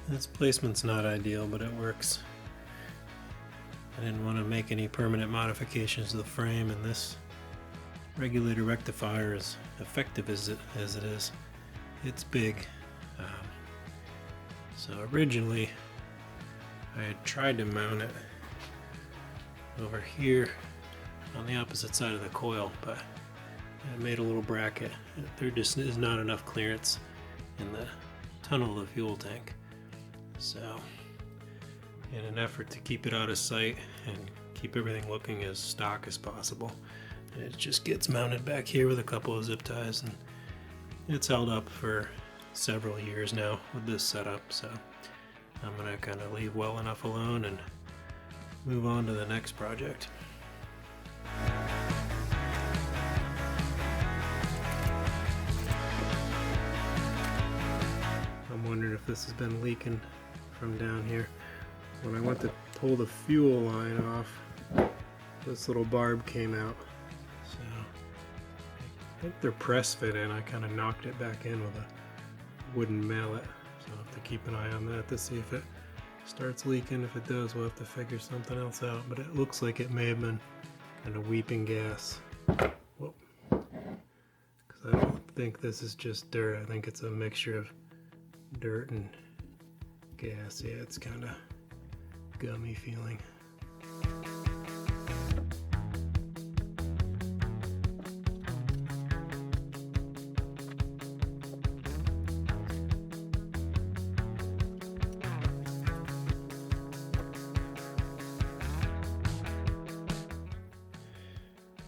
This placement's not ideal, but it works. I didn't want to make any permanent modifications to the frame, and this regulator rectifier, as effective as it is, it's big. So originally I had tried to mount it over here on the opposite side of the coil, but I made a little bracket. There just is not enough clearance in the tunnel of the fuel tank. So in an effort to keep it out of sight and keep everything looking as stock as possible, it just gets mounted back here with a couple of zip ties, and it's held up for several years now with this setup. So I'm gonna kind of leave well enough alone and move on to the next project. I'm wondering if this has been leaking from down here. When I went to pull the fuel line off, this little barb came out. So I think they're press fit in. I kind of knocked it back in with a wooden mallet. So I'll have to keep an eye on that to see if it starts leaking. If it does, we'll have to figure something else out. But it looks like it may have been kind of weeping gas. Whoa. Because I don't think this is just dirt. I think it's a mixture of dirt and gas. Yeah, it's kind of gummy feeling.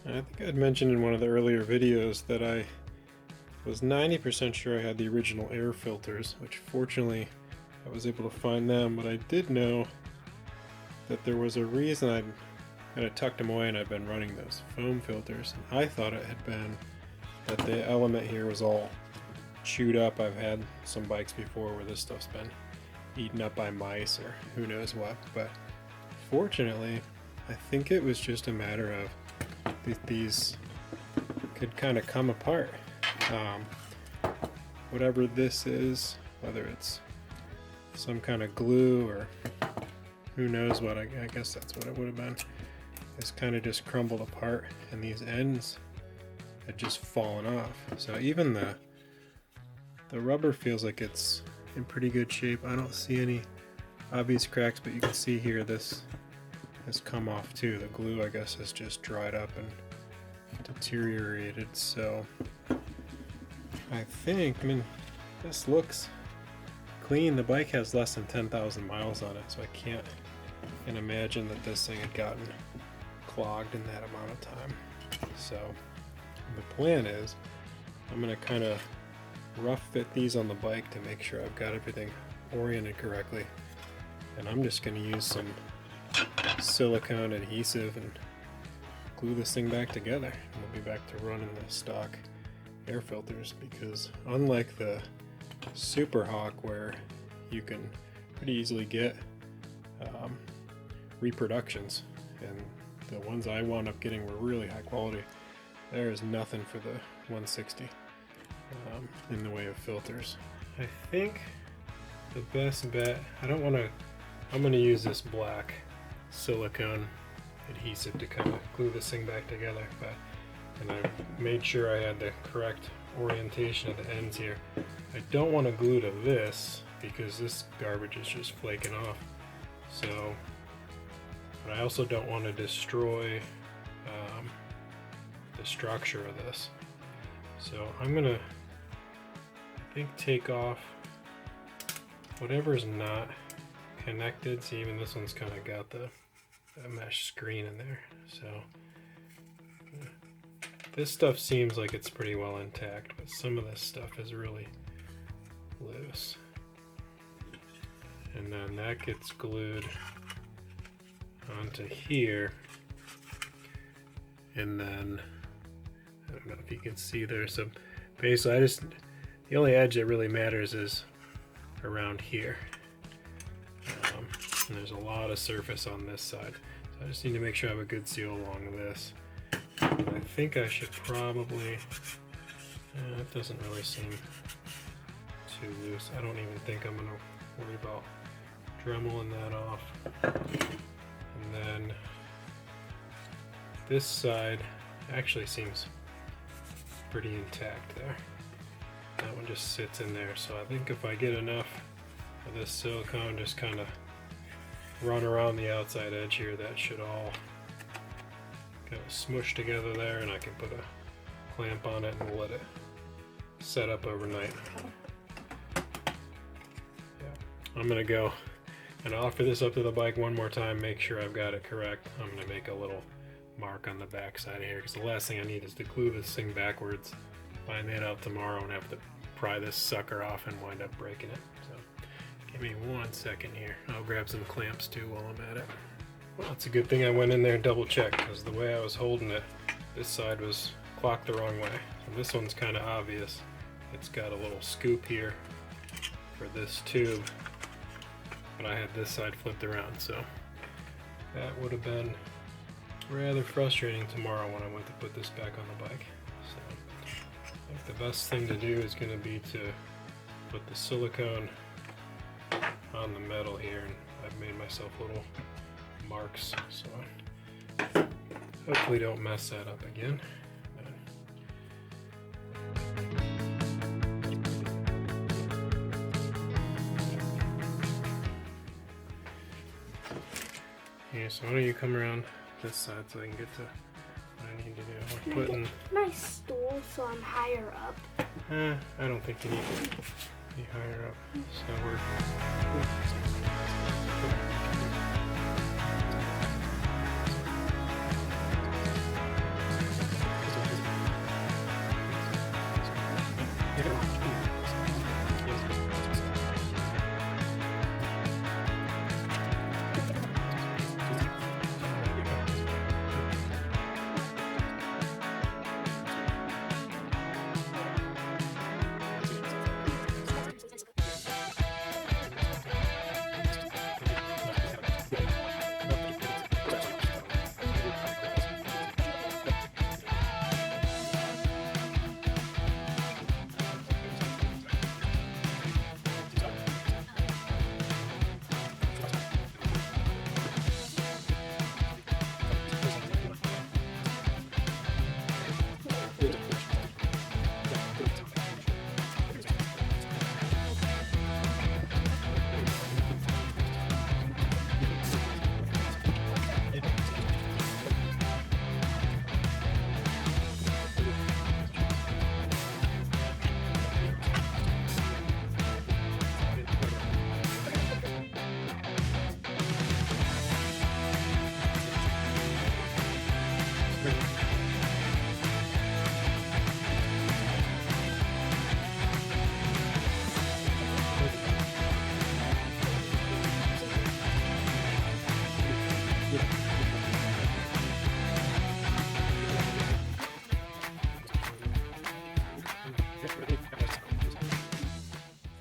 I think I'd mentioned in one of the earlier videos that I was 90% sure I had the original air filters, which fortunately I was able to find them, but I did know that there was a reason I'd kind of tucked them away and I'd been running those foam filters. And I thought it had been that the element here was all chewed up. I've had some bikes before where this stuff's been eaten up by mice or who knows what, but fortunately I think it was just a matter of these could kind of come apart. Whatever this is, whether it's some kind of glue or who knows what, I guess that's what it would have been. It's kind of just crumbled apart and these ends had just fallen off. So even the rubber feels like it's in pretty good shape. I don't see any obvious cracks, but you can see here this has come off too. The glue, I guess, has just dried up and deteriorated. So I mean, this looks clean. The bike has less than 10,000 miles on it, so I can't imagine that this thing had gotten clogged in that amount of time. So the plan is I'm going to kind of rough fit these on the bike to make sure I've got everything oriented correctly, and I'm just going to use some silicone adhesive and glue this thing back together, and we'll be back to running the stock air filters, because unlike the Super Hawk where you can pretty easily get reproductions, and the ones I wound up getting were really high quality, there is nothing for the 160 in the way of filters. I think the best bet, I'm going to use this black silicone adhesive to kind of glue this thing back together, and I made sure I had the correct orientation of the ends here. I don't want to glue to this because this garbage is just flaking off. So, but I also don't want to destroy the structure of this. So I'm gonna, I think, take off whatever is not connected. See, even this one's kind of got the mesh screen in there. So this stuff seems like it's pretty well intact, but some of this stuff is really loose. And then that gets glued onto here. And then, I don't know if you can see there, so basically the only edge that really matters is around here. And there's a lot of surface on this side. So I just need to make sure I have a good seal along this. And I think I should probably, it doesn't really seem too loose. I don't even think I'm gonna worry about dremeling that off. And then this side actually seems pretty intact there. That one just sits in there, so I think if I get enough of this silicone, just kind of run around the outside edge here, that should all kind of smush together there, and I can put a clamp on it and let it set up overnight. Yeah. I'm gonna go and offer this up to the bike one more time, make sure I've got it correct. I'm gonna make a little mark on the back side here, because the last thing I need is to glue this thing backwards, find that out tomorrow, and have to pry this sucker off and wind up breaking it. So give me 1 second here. I'll grab some clamps too while I'm at it. Well, it's a good thing I went in there and double checked, because the way I was holding it, this side was clocked the wrong way. So this one's kind of obvious. It's got a little scoop here for this tube, but I had this side flipped around, so that would have been rather frustrating tomorrow when I went to put this back on the bike. So I think the best thing to do is going to be to put the silicone on the metal here, and I've made myself little marks, so I hopefully don't mess that up again. Yeah, so why don't you come around this side so I can get to what I need to do. I'm putting my stool so I'm higher up. I don't think you need to be higher up. So we're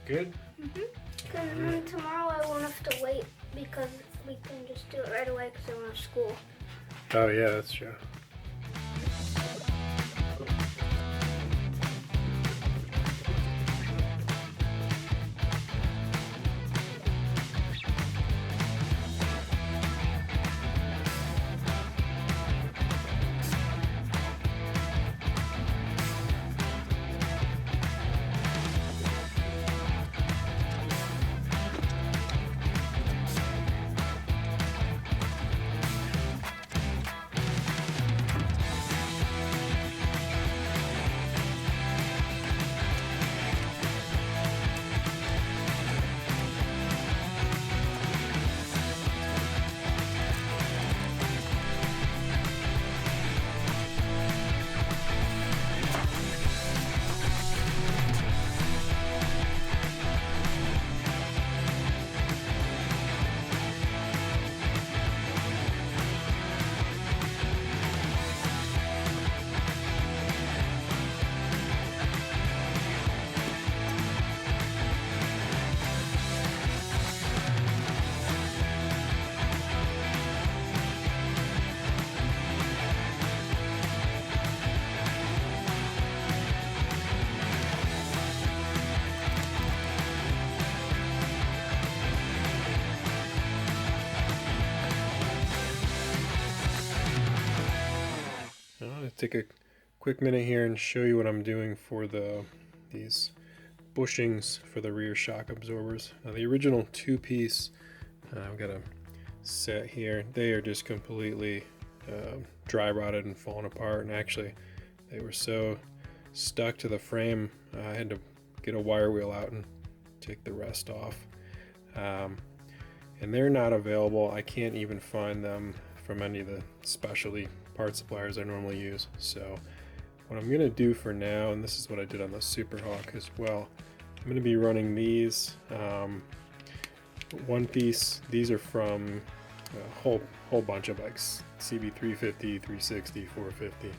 good? Because tomorrow I won't have to wait, because we can just do it right away because I won't have school. Oh yeah, that's true. take a quick minute here and show you what I'm doing for these bushings for the rear shock absorbers. Now the original two-piece, I've got a set here. They are just completely dry rotted and falling apart, and actually they were so stuck to the frame I had to get a wire wheel out and take the rest off. And they're not available. I can't even find them from any of the specialty part suppliers I normally use. So what I'm gonna do for now, and this is what I did on the Super Hawk as well, I'm gonna be running these one piece. These are from a whole bunch of bikes, CB350, 360, 450.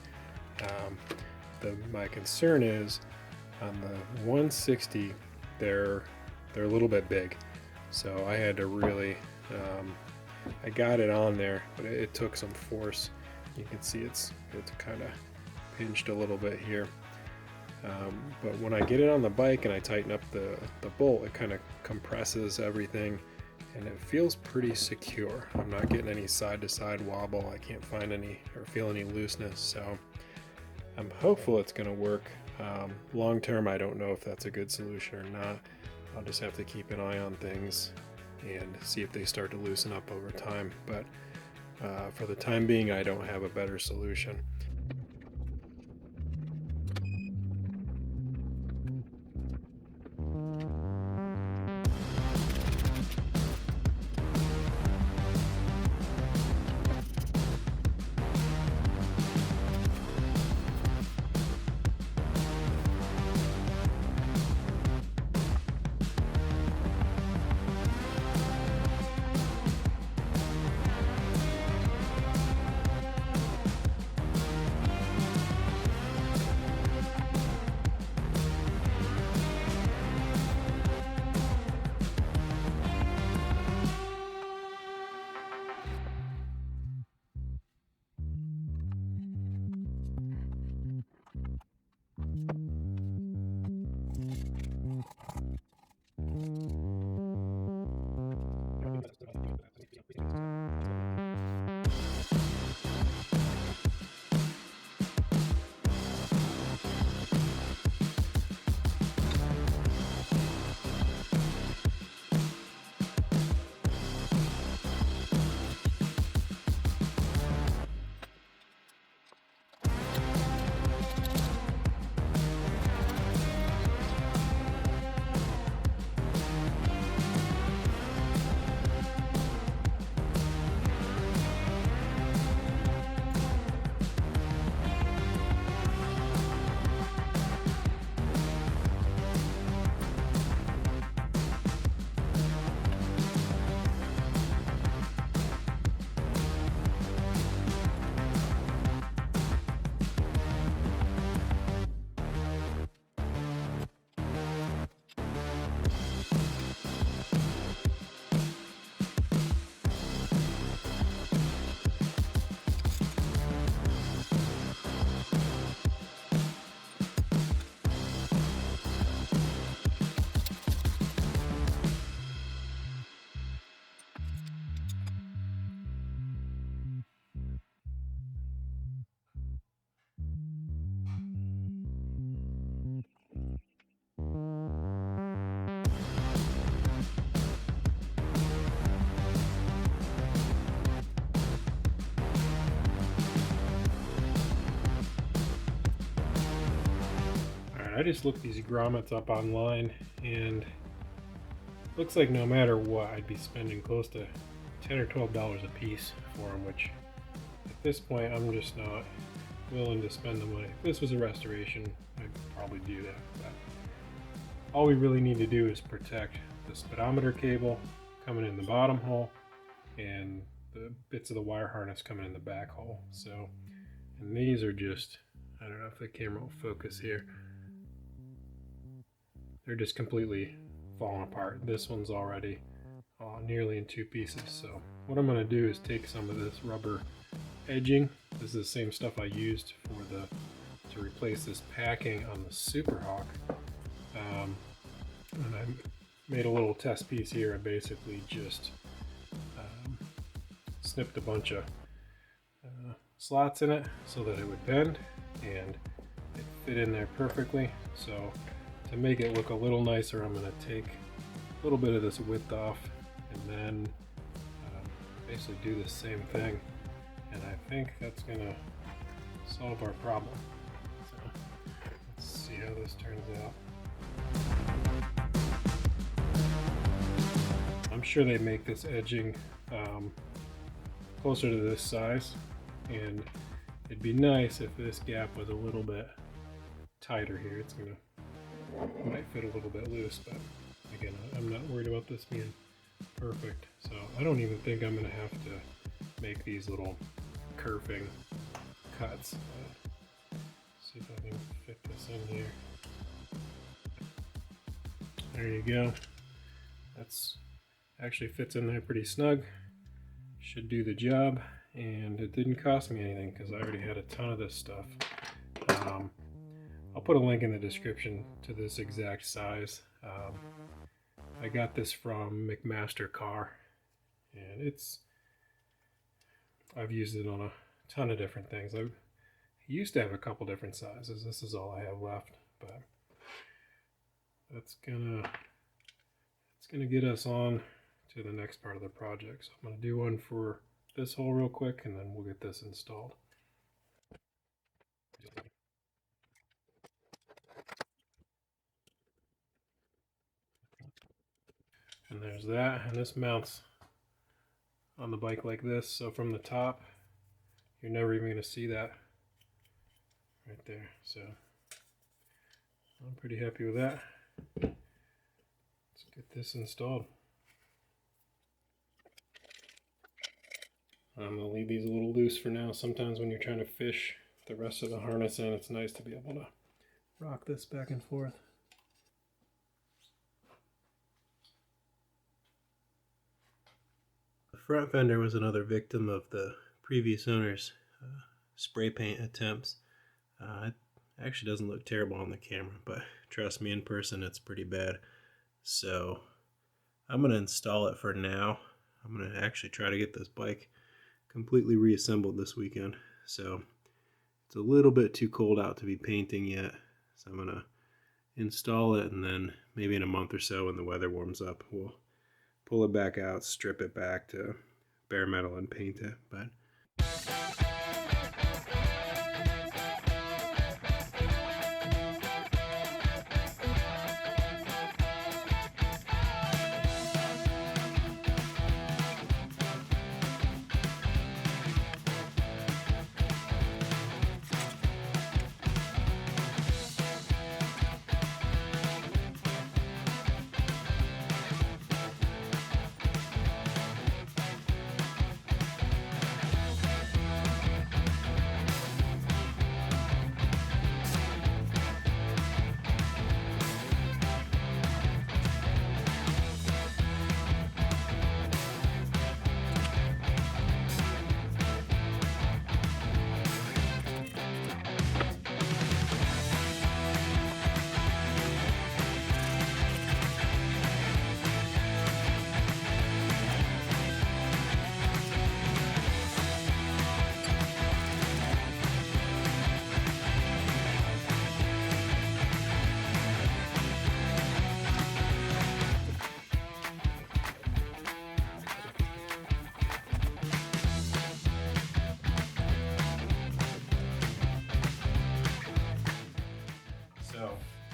My concern is on the 160, they're a little bit big. So I had to really, I got it on there, but it took some force. You can see it's kind of pinched a little bit here. But when I get it on the bike and I tighten up the bolt, it kind of compresses everything and it feels pretty secure. I'm not getting any side to side wobble. I can't find any or feel any looseness. So I'm hopeful it's going to work. Long term, I don't know if that's a good solution or not. I'll just have to keep an eye on things and see if they start to loosen up over time. But for the time being, I don't have a better solution. I just looked these grommets up online, and looks like no matter what, I'd be spending close to $10 or $12 a piece for them, which at this point I'm just not willing to spend the money. If this was a restoration, I'd probably do that. But all we really need to do is protect the speedometer cable coming in the bottom hole and the bits of the wire harness coming in the back hole. So, and these are just, I don't know if the camera will focus here. They're just completely falling apart. This one's already nearly in two pieces. So what I'm going to do is take some of this rubber edging. This is the same stuff I used for to replace this packing on the Super Hawk. And I made a little test piece here. I basically just snipped a bunch of slots in it so that it would bend and it fit in there perfectly. So to make it look a little nicer, I'm going to take a little bit of this width off and then basically do the same thing. And I think that's going to solve our problem. So let's see how this turns out. I'm sure they make this edging closer to this size, and it'd be nice if this gap was a little bit tighter here. It's might fit a little bit loose, but again, I'm not worried about this being perfect. So I don't even think I'm gonna have to make these little curving cuts. See if I can fit this in here. There you go. That's actually fits in there pretty snug. Should do the job, and it didn't cost me anything because I already had a ton of this stuff. I'll put a link in the description to this exact size. I got this from McMaster Car, and I've used it on a ton of different things. I used to have a couple different sizes. This is all I have left, but it's gonna get us on to the next part of the project. So I'm going to do one for this hole real quick, and then we'll get this installed. And there's that, and this mounts on the bike like this, so from the top you're never even going to see that right there. So I'm pretty happy with that. Let's get this installed. I'm going to leave these a little loose for now. Sometimes when you're trying to fish the rest of the harness in, it's nice to be able to rock this back and forth. The front fender was another victim of the previous owner's spray paint attempts. It actually doesn't look terrible on the camera, but trust me, in person it's pretty bad. So I'm going to install it for now. I'm going to actually try to get this bike completely reassembled this weekend. So it's a little bit too cold out to be painting yet. So I'm going to install it, and then maybe in a month or so when the weather warms up, we'll pull it back out, strip it back to bare metal and paint it. But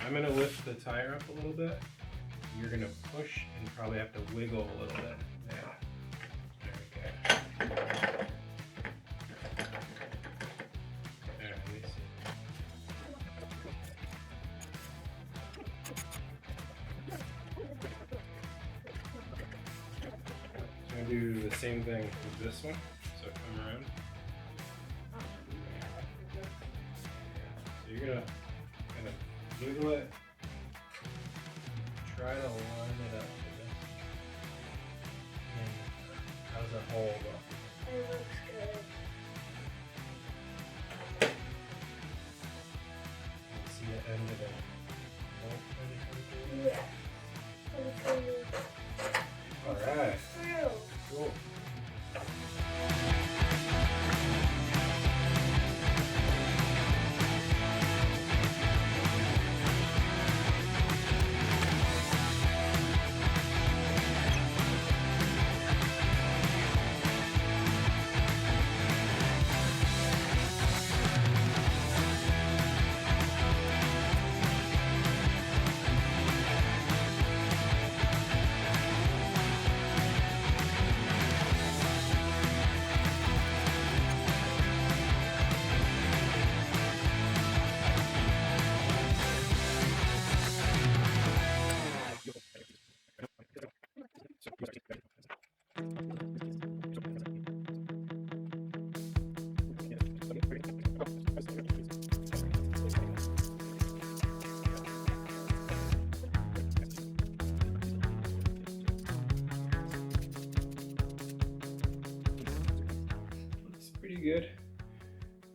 I'm going to lift the tire up a little bit. You're going to push and probably have to wiggle a little bit. Yeah. There we go. There, let me see. So I'm going to do the same thing with this one. So come around. So you're going to kind of wiggle it, try to line it up to this. And how's the hole look? It looks good. You can see the end of it. Yeah. Alright. True. Cool. Looks pretty good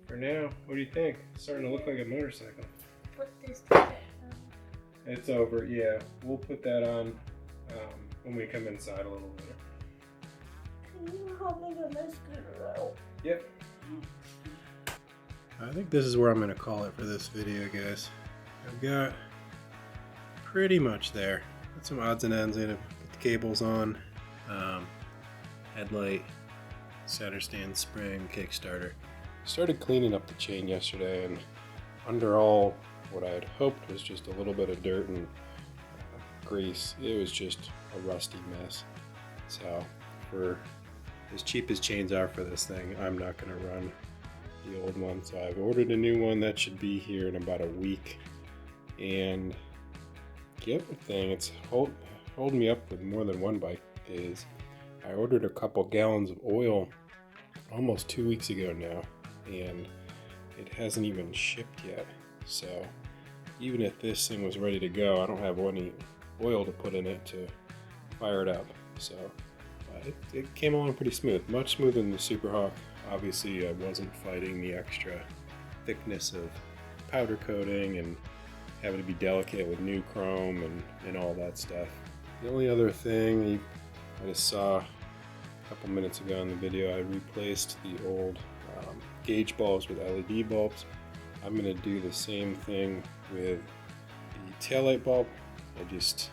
for now. What do you think? It's starting to look like a motorcycle. Put this together. It's over, yeah. We'll put that on when we come inside a little later. Can you help me get my scooter out? Yep. I think this is where I'm going to call it for this video, guys. I've got pretty much there. Put some odds and ends in it. Put the cables on. Headlight, center stand spring, Kickstarter. Started cleaning up the chain yesterday, and under all what I had hoped was just a little bit of dirt and grease, it was just a rusty mess. So for as cheap as chains are for this thing, I'm not going to run the old one. So I've ordered a new one that should be here in about a week. And the other thing it's holding me up with more than one bike is I ordered a couple gallons of oil almost 2 weeks ago now, and it hasn't even shipped yet. So even if this thing was ready to go, I don't have any oil to put in it to fire it up. So it came along pretty smooth, much smoother than the Super Hawk. Obviously, I wasn't fighting the extra thickness of powder coating and having to be delicate with new chrome and all that stuff. The only other thing I just saw a couple minutes ago in the video, I replaced the old gauge bulbs with LED bulbs. I'm going to do the same thing with the taillight bulb. I just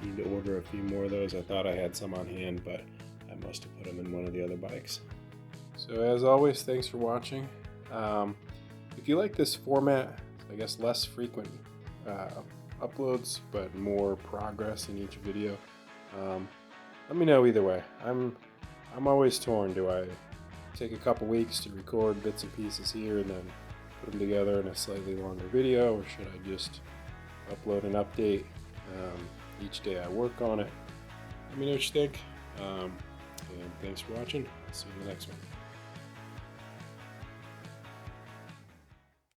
need to order a few more of those. I thought I had some on hand, but I must have put them in one of the other bikes. So as always, thanks for watching. If you like this format, I guess less frequent uploads, but more progress in each video, let me know either way. I'm always torn. Do I take a couple weeks to record bits and pieces here and then put them together in a slightly longer video, or should I just upload an update each day I work on it? Let me know what you think. And thanks for watching. See you in the next one.